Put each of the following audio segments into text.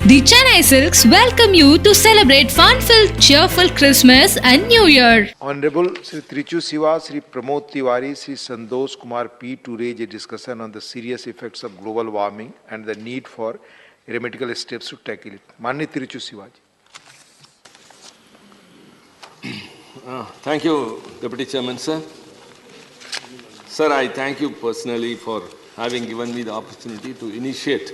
The Chennai Silks welcome you to celebrate fun-filled, cheerful Christmas and New Year. Honorable Sri Trichy Siva, Sri Pramod Tiwari, Sri Santosh Kumar P. to raise a discussion on the serious effects of global warming and the need for remedial steps to tackle it. Mani Trichy Siva ji. Thank you, Deputy Chairman, sir. Sir, I thank you personally for having given me the opportunity to initiate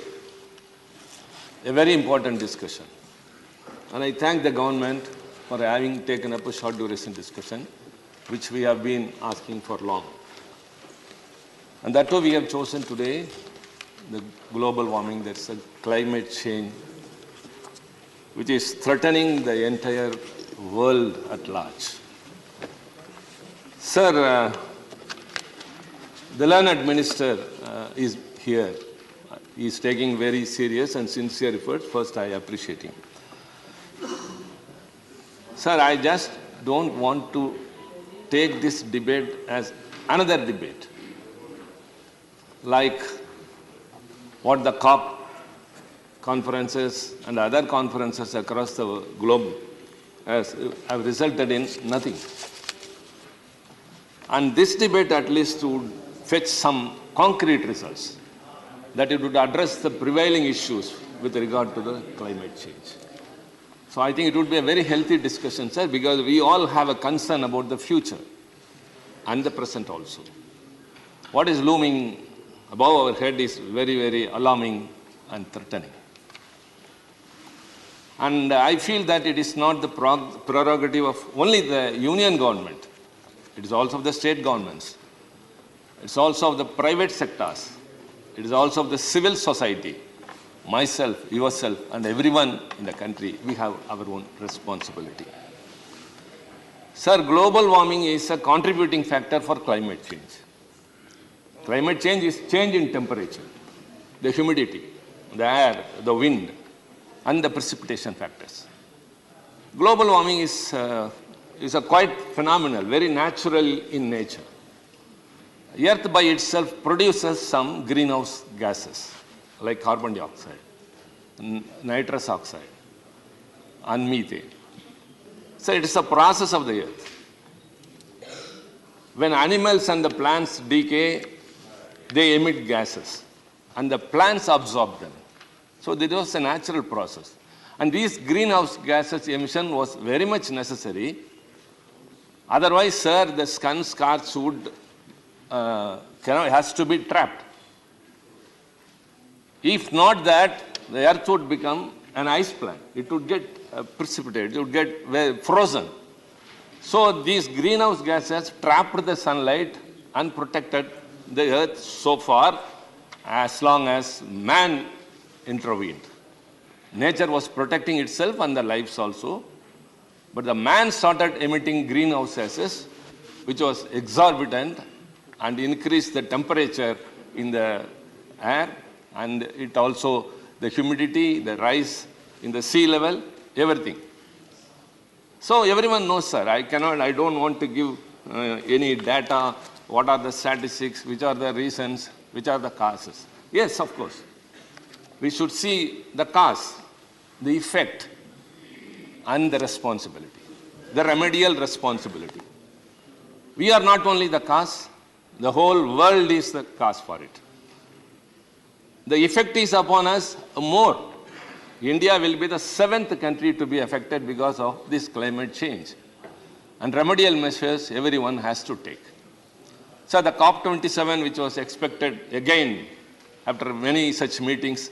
a very important discussion. And I thank the government for having taken up a short duration discussion, which we have been asking for long. And that too we have chosen today, the global warming, that's a climate change, which is threatening the entire world at large. Sir, the learned minister is here. He is taking very serious and sincere efforts. First, I appreciate him. Sir, I just don't want to take this debate as another debate, like what the COP conferences and other conferences across the globe have resulted in nothing. And this debate at least would fetch some concrete results, that it would address the prevailing issues with regard to the climate change. So I think it would be a very healthy discussion, sir, because we all have a concern about the future and the present also. What is looming above our head is very, very alarming and threatening. And I feel that it is not the prerogative of only the union government. It is also of the state governments. It's also of the private sectors. It is also of the civil society. Myself, yourself, and everyone in the country, we have our own responsibility. Sir, global warming is a contributing factor for climate change. Climate change is change in temperature, the humidity, the air, the wind, and the precipitation factors. Global warming is a quite phenomenal, very natural in nature. Earth by itself produces some greenhouse gases like carbon dioxide, nitrous oxide, and methane. So it is a process of the earth. When animals and the plants decay, they emit gases, and the plants absorb them. So this was a natural process. And these greenhouse gases emission was very much necessary. Otherwise, sir, the sun scorch would has to be trapped. If not that, the earth would become an ice plant. It would get precipitated, it would get frozen. So these greenhouse gases trapped the sunlight and protected the earth so far as long as man intervened. Nature was protecting itself and the lives also. But the man started emitting greenhouse gases, which was exorbitant, and increased the temperature in the air, and it also, the humidity, the rise in the sea level, everything. So everyone knows, sir, I don't want to give any data, what are the statistics, which are the reasons, which are the causes. Yes, of course. We should see the cause, the effect, and the responsibility, the remedial responsibility. We are not only the cause, the whole world is the cause for it. The effect is upon us more. India will be the 7th country to be affected because of this climate change. And remedial measures everyone has to take. So the COP27, which was expected again after many such meetings,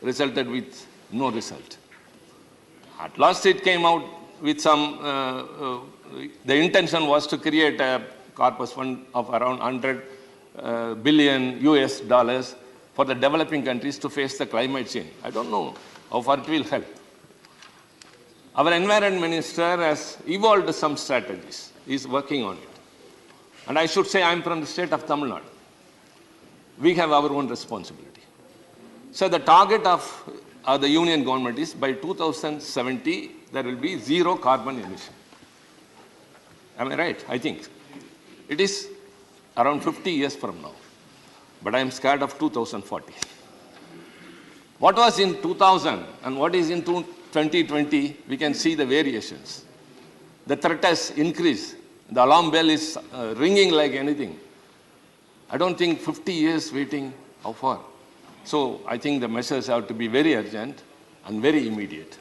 resulted with no result. At last it came out with some, the intention was to create a corpus fund of around 100 billion US dollars for the developing countries to face the climate change. I don't know how far it will help. Our environment minister has evolved some strategies. He is working on it. And I should say I am from the state of Tamil Nadu. We have our own responsibility. So the target of the union government is by 2070, there will be zero carbon emission. Am I right? I think. It is around 50 years from now. But I am scared of 2040. What was in 2000 and what is in 2020, we can see the variations. The threat has increased. The alarm bell is ringing like anything. I don't think 50 years waiting, how far? So I think the measures have to be very urgent and very immediate.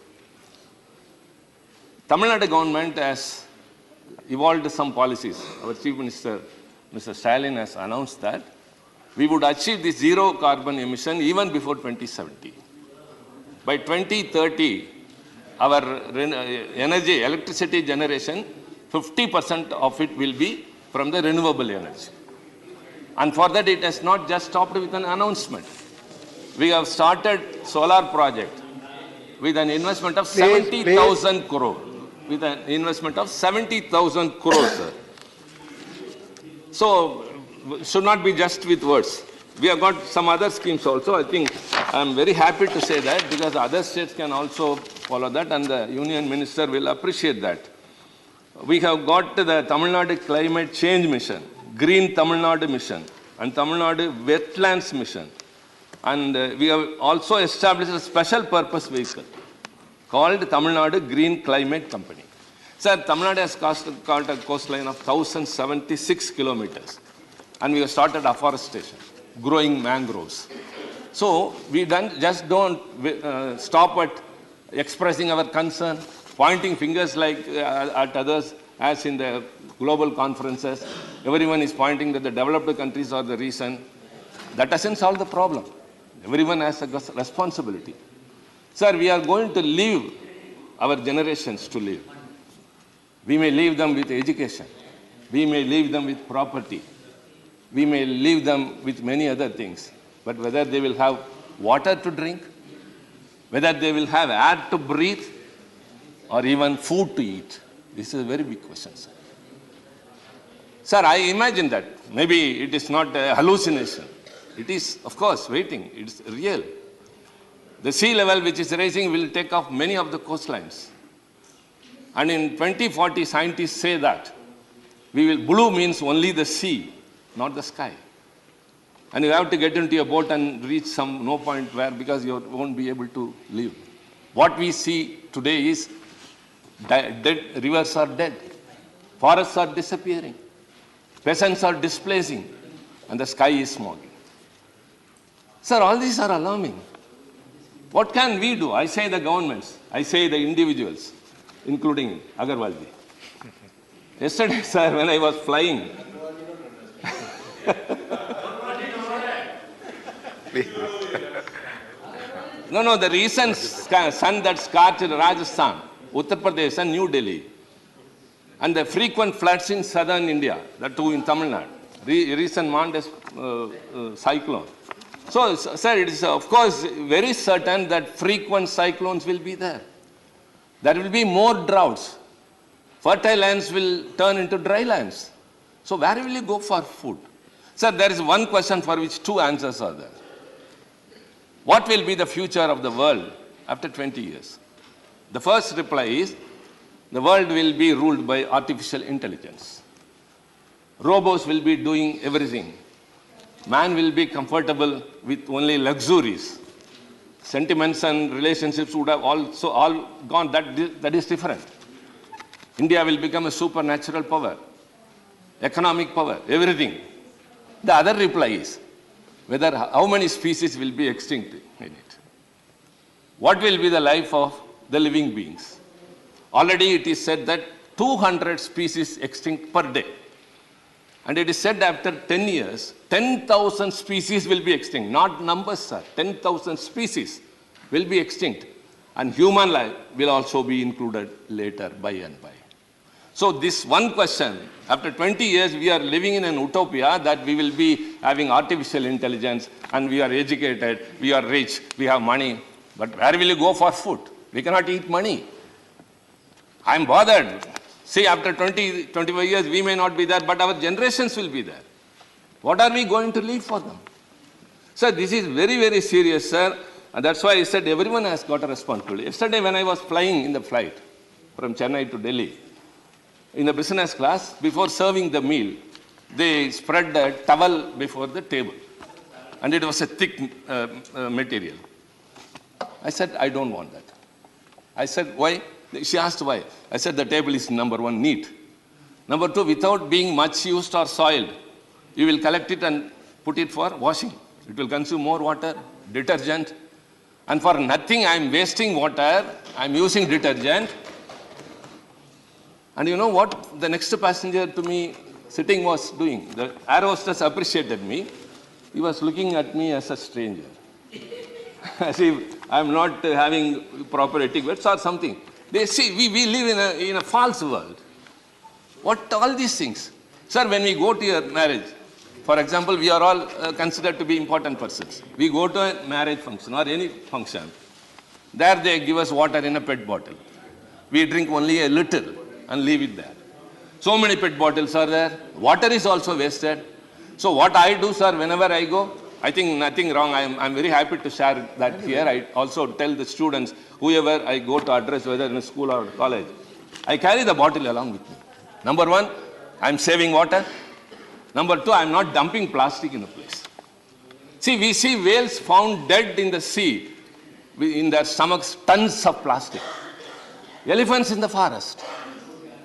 Tamil Nadu government has evolved some policies. Our Chief Minister, Mr. Stalin, has announced that we would achieve the zero carbon emission even before 2070. By 2030, our energy, electricity generation, 50% of it will be from the renewable energy. And for that, it has not just stopped with an announcement. We have started solar project with an investment of 70,000 crore. With an investment of 70,000 crores, sir. So, should not be just with words. We have got some other schemes also. I think I am very happy to say that because other states can also follow that and the Union Minister will appreciate that. We have got the Tamil Nadu Climate Change Mission, Green Tamil Nadu Mission and Tamil Nadu Wetlands Mission. And we have also established a special purpose vehicle called Tamil Nadu Green Climate Company. Sir, Tamil Nadu has got a coastline of 1,076 kilometers. And we have started afforestation, growing mangroves. So we just don't stop at expressing our concern, pointing fingers like at others, as in the global conferences. Everyone is pointing that the developed countries are the reason. That doesn't solve the problem. Everyone has a responsibility. Sir, we are going to leave our generations to live. We may leave them with education. We may leave them with property. We may leave them with many other things. But whether they will have water to drink, whether they will have air to breathe, or even food to eat, this is a very big question, sir. Sir, I imagine that. Maybe it is not a hallucination. It is, of course, waiting. It's real. The sea level which is rising will take off many of the coastlines. And in 2040, scientists say that blue means only the sea, not the sky. And you have to get into a boat and reach no point where, because you won't be able to live. What we see today is dead rivers are dead, forests are disappearing, peasants are displacing, and the sky is smoking. Sir, all these are alarming. What can we do? I say the governments, I say the individuals, including Agarwalji. Yesterday, sir, when I was flying, the recent sun that scorched Rajasthan, Uttar Pradesh and New Delhi, and the frequent floods in southern India, that too in Tamil Nadu, recent Mondes cyclone. So, sir, it is of course very certain that frequent cyclones will be there. There will be more droughts. Fertile lands will turn into dry lands. So where will you go for food? Sir, there is one question for which two answers are there. What will be the future of the world after 20 years? The first reply is, the world will be ruled by artificial intelligence. Robots will be doing everything. Man will be comfortable with only luxuries. Sentiments and relationships would have also all gone. That is different. India will become a supernatural power, economic power, everything. The other reply is, how many species will be extinct in it? What will be the life of the living beings? Already it is said that 200 species extinct per day. And it is said after 10 years, 10,000 species will be extinct. Not numbers, sir. 10,000 species will be extinct. And human life will also be included later by and by. So this one question, after 20 years, we are living in an utopia that we will be having artificial intelligence and we are educated, we are rich, we have money. But where will you go for food? We cannot eat money. I am bothered. See, after 20, 25 years, we may not be there, but our generations will be there. What are we going to leave for them? Sir, this is very, very serious, sir. And that's why I said everyone has got a responsibility. Yesterday, when I was flying in the flight from Chennai to Delhi, in the business class, before serving the meal, they spread a towel before the table. And it was a thick material. I said, I don't want that. I said, why? She asked why. I said, the table is number one, neat. Number two, without being much used or soiled, you will collect it and put it for washing. It will consume more water, detergent. And for nothing, I am wasting water. I am using detergent. And you know what the next passenger to me sitting was doing? The air hostess appreciated me. He was looking at me as a stranger. As if I am not having proper etiquette or something. They see, we live in a false world. What all these things? Sir, when we go to your marriage, for example, we are all considered to be important persons. We go to a marriage function or any function. There they give us water in a PET bottle. We drink only a little and leave it there. So many PET bottles are there. Water is also wasted. So what I do, sir, whenever I go, I think nothing wrong. I'm very happy to share that here. I also tell the students, whoever I go to address, whether in a school or college, I carry the bottle along with me. Number one, I'm saving water. Number two, I'm not dumping plastic in a place. See, we see whales found dead in the sea, in their stomachs, tons of plastic. Elephants in the forest.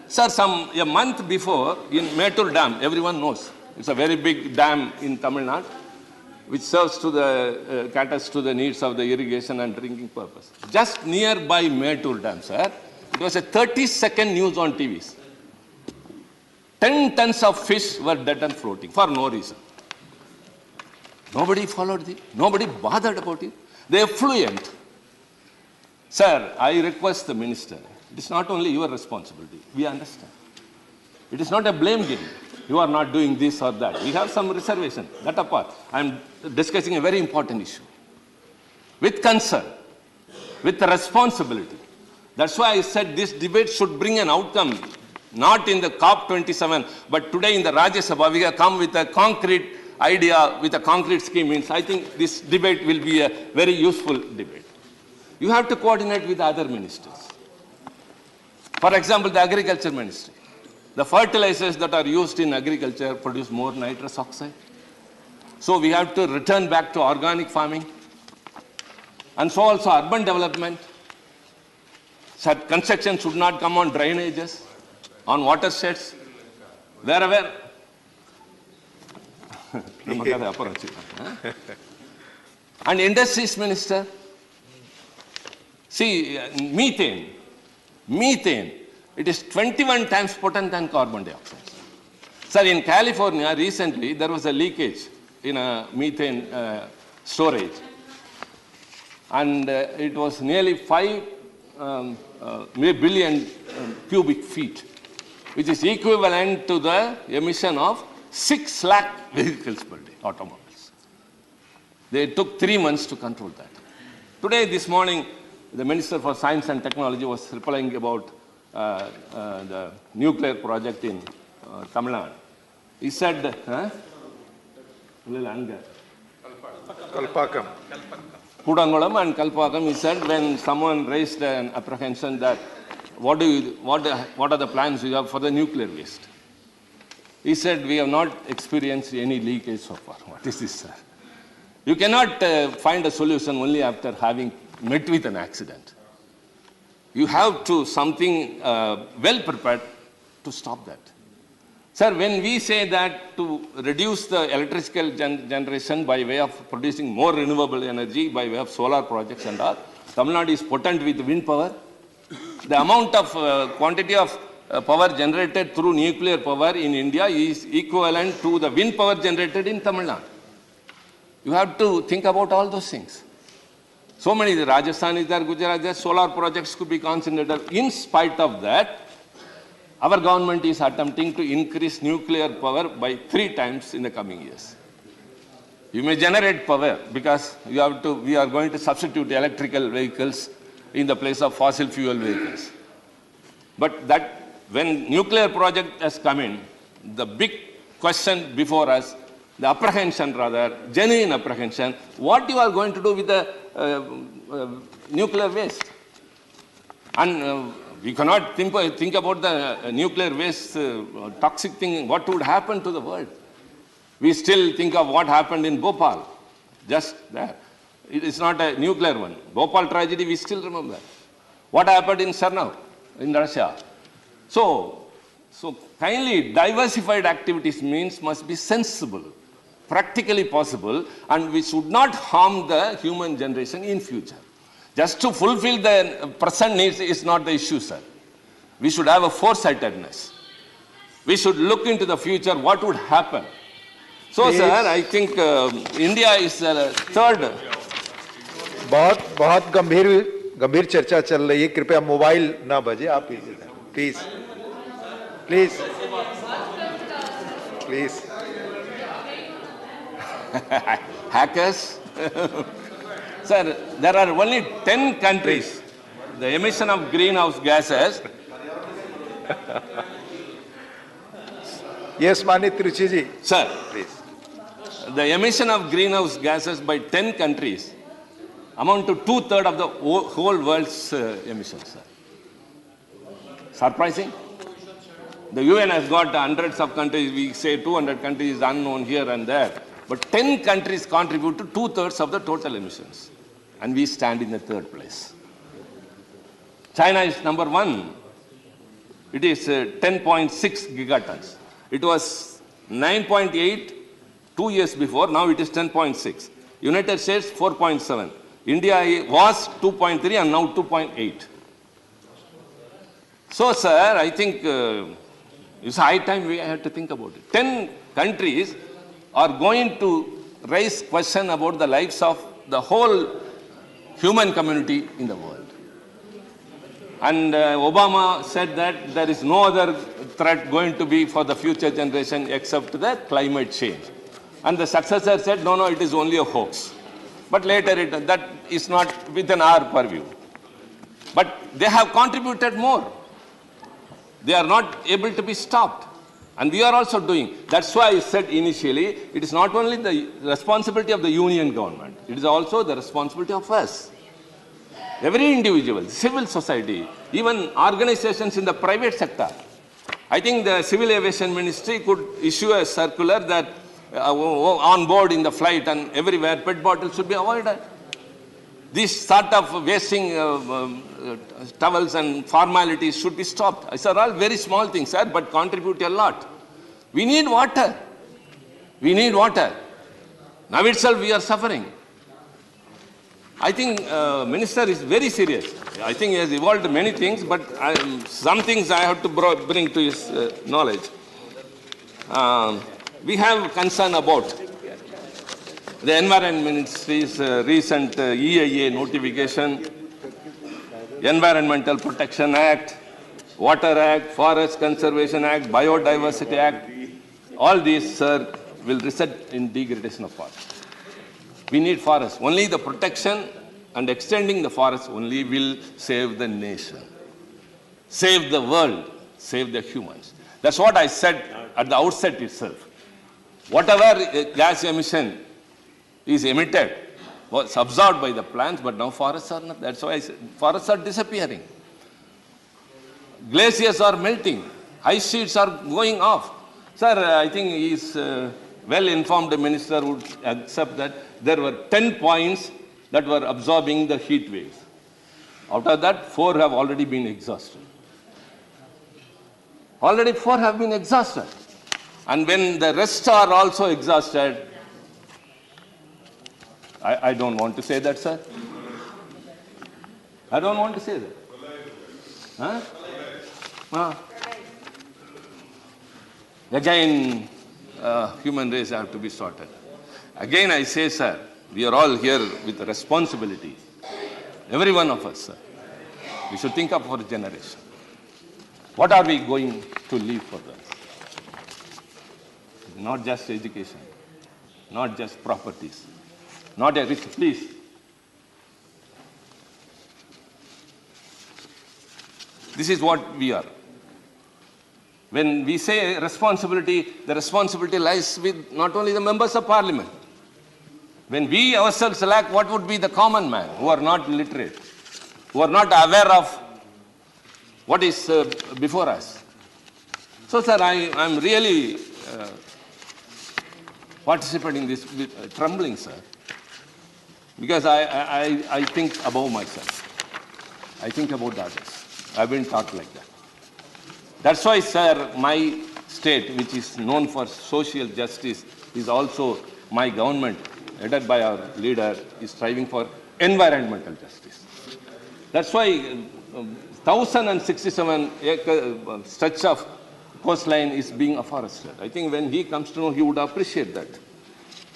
Sir, a month before, in Mettur Dam, everyone knows, it's a very big dam in Tamil Nadu, which serves to caters to the needs of the irrigation and drinking purpose. Just nearby Mettur Dam, sir, it was a 30-second news on TVs. 10 tons of fish were dead and floating for no reason. Nobody followed it. Nobody bothered about it. They are fluent. Sir, I request the minister, it is not only your responsibility. We understand. It is not a blame game. You are not doing this or that. We have some reservation. That apart, I am discussing a very important issue. With concern, with responsibility. That's why I said this debate should bring an outcome. Not in the COP27, but today in the Rajya Sabha, we have come with a concrete idea, with a concrete scheme. Means I think this debate will be a very useful debate. You have to coordinate with other ministers. For example, the agriculture ministry. The fertilizers that are used in agriculture produce more nitrous oxide. So we have to return back to organic farming. And so also urban development. So construction should not come on drainages, on watersheds, wherever. And industries minister. See, methane, it is 21 times potent than carbon dioxide. Sir, in California, recently, there was a leakage in a methane storage. And it was nearly 5 billion cubic feet, which is equivalent to the emission of 6 lakh vehicles per day, automobiles. They took 3 months to control that. Today, this morning, the Minister for Science and Technology was replying about the nuclear project in Tamil Nadu. He said, Kalpakam. Kudangulam and Kalpakam, he said, when someone raised an apprehension that what are the plans you have for the nuclear waste? He said, we have not experienced any leakage so far. What is this, sir? You cannot find a solution only after having met with an accident. You have to something well prepared to stop that. Sir, when we say that to reduce the electrical generation by way of producing more renewable energy, by way of solar projects and all, Tamil Nadu is potent with wind power. The amount of quantity of power generated through nuclear power in India is equivalent to the wind power generated in Tamil Nadu. You have to think about all those things. So many, Rajasthan is there, Gujarat is there, solar projects could be concentrated. In spite of that, our government is attempting to increase nuclear power by 3 times in the coming years. You may generate power because we are going to substitute electrical vehicles in the place of fossil fuel vehicles. But that, when nuclear project has come in, the big question before us, the apprehension rather, genuine apprehension, what you are going to do with the nuclear waste? And we cannot think about the nuclear waste toxic thing, what would happen to the world. We still think of what happened in Bhopal, just there. It is not a nuclear one. Bhopal tragedy, we still remember. What happened in Chernobyl, in Russia? So kindly diversified activities means must be sensible, practically possible, and we should not harm the human generation in future. Just to fulfill the present needs is not the issue, sir. We should have a foresightedness. We should look into the future, what would happen. So, Please. sir, I think India is the third. बहुत गंभीर चर्चा चल रही है, कृपया mobile ना बजे, आप please please please Hackers? Sir, there are only 10 countries. The emission of greenhouse gases. Yes, Mani Trichy ji. Sir, Please. the emission of greenhouse gases by 10 countries amount to 2/3 of the whole world's emissions, sir. Surprising? The UN has got hundreds of countries. We say 200 countries is unknown here and there. But 10 countries contribute to 2/3 of the total emissions. And we stand in the third place. China is number one. It is 10.6 gigatons. It was 9.8 2 years before. Now it is 10.6. United States 4.7. India was 2.3 and now 2.8. So, sir, I think it's high time we have to think about it. 10 countries are going to raise question about the lives of the whole human community in the world. And Obama said that there is no other threat going to be for the future generation except the climate change. And the successor said, no, it is only a hoax. But later, that is not within our purview. But they have contributed more. They are not able to be stopped. And we are also doing. That's why I said initially, it is not only the responsibility of the union government, it is also the responsibility of us. Every individual, civil society, even organizations in the private sector. I think the Civil Aviation Ministry could issue a circular that on board in the flight and everywhere, PET bottles should be avoided. This sort of wasting towels and formalities should be stopped. These are all very small things, sir, but contribute a lot. We need water. We need water. Now itself we are suffering. I think Minister is very serious. I think he has evolved many things, but some things I have to bring to his knowledge. We have concern about the Environment Ministry's recent EIA notification, Environmental Protection Act, Water Act, Forest Conservation Act, Biodiversity Act. All these, sir, will result in degradation of forest. We need forests. Only the protection and extending the forest only will save the nation, save the world, save the humans. That's what I said at the outset itself. Whatever gas emission is emitted was absorbed by the plants, but now forests are not. That's why I said forests are disappearing. Glaciers are melting. Ice sheets are going off. Sir, I think he is well-informed minister would accept that there were 10 points that were absorbing the heat waves. Out of that, 4 have already been exhausted. Already 4 have been exhausted. And when the rest are also exhausted, I don't want to say that, sir. I don't want to say that. Huh? Again, human race have to be sorted. Again, I say, sir, we are all here with a responsibility. Every one of us, sir. We should think of our generation. What are we going to leave for them? Not just education, not just properties, not a rich, please. This is what we are. When we say responsibility, the responsibility lies with not only the members of parliament. When we ourselves lack, what would be the common man who are not literate, who are not aware of what is before us? So, sir, I am really participating in this with trembling, sir. because I think above myself. I think about others. I've been taught like that. That's why, sir, my state, which is known for social justice, is also my government, headed by our leader, is striving for environmental justice. That's why 1,067 acre stretch of coastline is being afforested. I think when he comes to know, he would appreciate that.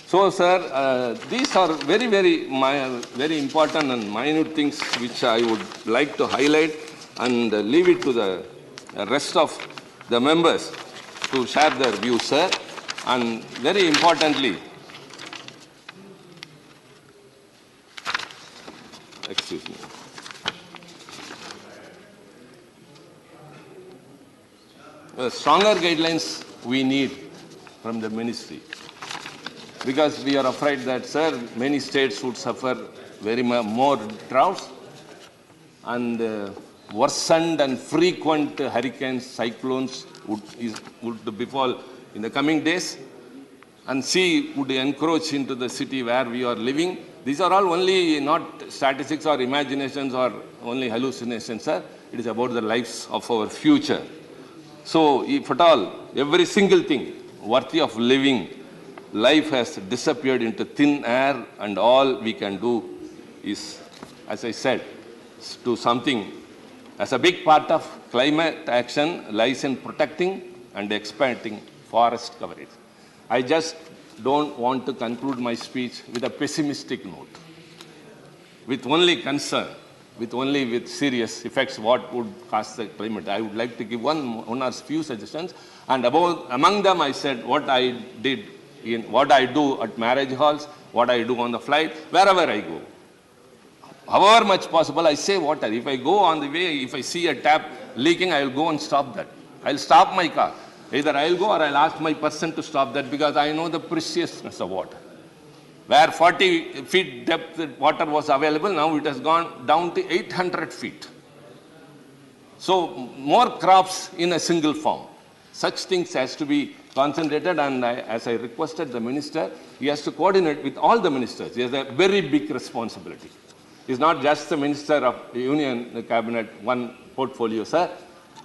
So, sir, these are very, very important and minute things which I would like to highlight and leave it to the rest of the members to share their views, sir. And very importantly, excuse me. Stronger guidelines we need from the ministry, because we are afraid that, sir, many states would suffer very more droughts and worsened and frequent hurricanes, cyclones would befall in the coming days, and sea would encroach into the city where we are living. These are all only not statistics or imaginations or only hallucinations, sir. It is about the lives of our future. So, if at all, every single thing worthy of living, life has disappeared into thin air, and all we can do is, as I said, do something. As a big part of climate action lies in protecting and expanding forest coverage. I just don't want to conclude my speech with a pessimistic note, with only concern, with serious effects what would cause the climate. I would like to give one or few suggestions, and among them I said what I did, what I do at marriage halls, what I do on the flight, wherever I go. However much possible, I save water. If I go on the way, if I see a tap leaking, I will go and stop that. I'll stop my car. Either I'll go or I'll ask my person to stop that, because I know the preciousness of water. Where 40 feet depth water was available, now it has gone down to 800 feet. So more crops in a single farm. Such things has to be concentrated, and as I requested the minister, he has to coordinate with all the ministers. He has a very big responsibility. It's not just the minister of union, the cabinet, one portfolio, sir.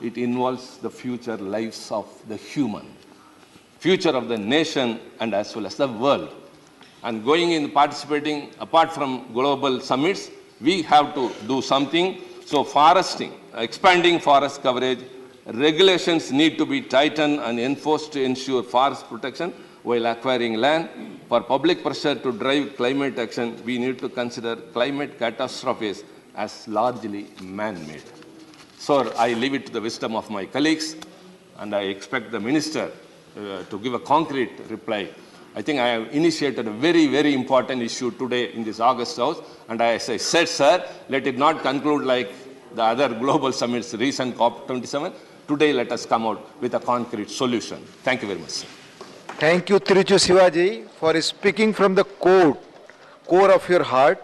It involves the future lives of the human, future of the nation, and as well as the world. And going in participating, apart from global summits, we have to do something. So foresting, expanding forest coverage, regulations need to be tightened and enforced to ensure forest protection while acquiring land. For public pressure to drive climate action, we need to consider climate catastrophes as largely man-made. So I leave it to the wisdom of my colleagues, and I expect the minister to give a concrete reply. I think I have initiated a very, very important issue today in this August House, and as I said, sir, let it not conclude like the other global summits, recent COP27. Today, let us come out with a concrete solution. Thank you very much, sir. Thank you, Trichy Siva ji, for speaking from the core of your heart.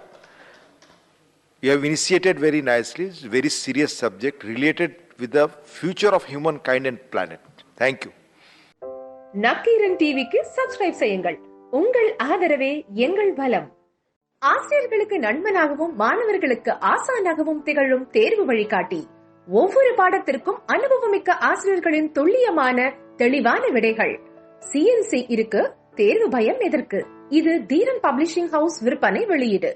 You have initiated very nicely. It's a very serious subject related with the future of humankind and planet. Thank you. Nakkheeran TV க்கு subscribe செய்யுங்கள். உங்கள் ஆதரவே எங்கள் பலம். ஆசிரியர்களுக்கு நண்பனாகவும் மாணவர்களுக்கு ஆசானாகவும் திகழும் தேர்வு வழிகாட்டி. ஒவ்வொரு பாடத்திற்கும் அனுபவமிக்க ஆசிரியர்களின் துல்லியமான தெளிவான விடைகள். CNC இருக்கு, தேர்வு பயம் எதற்கு? இது தீரன் பப்ளிஷிங் ஹவுஸ் விற்பனை வெளியீடு.